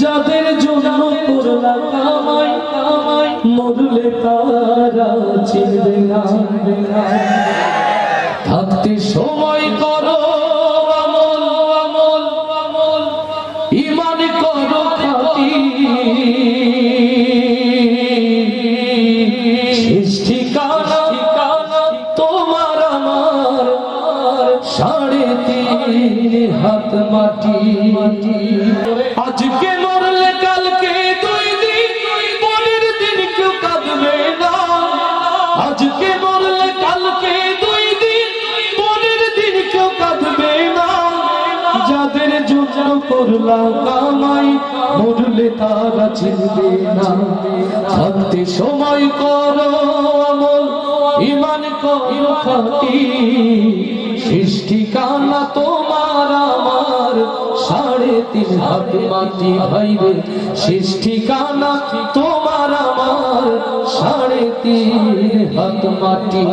যাদের জন্য করলা কামাই কামাই মরলে তারা চিনবে না। থাকতে সময় করো আমল আমল আমল ঈমান করো খাঁটি। শেষ ঠিকানা তোমার আমার 3.5 হাত মাটি। আজকে মরলে কালকে 2 দিন, পরের দিন কেউ কাঁদবে না। আজকে মরলে কালকে 2 দিন, পরের দিন কেউ কাঁদবে না। যাদের জন্য করলা কামাই মরলে তারা চিনবে না। থাকতে সময় করো আমল ঈমান করো খাঁটি। শেষ ঠিকানা তোমার আমার 3.5 হাত মাটি। ভাইরে শেষ ঠিকানা তোমার আমার 3.5 হাত মাটি।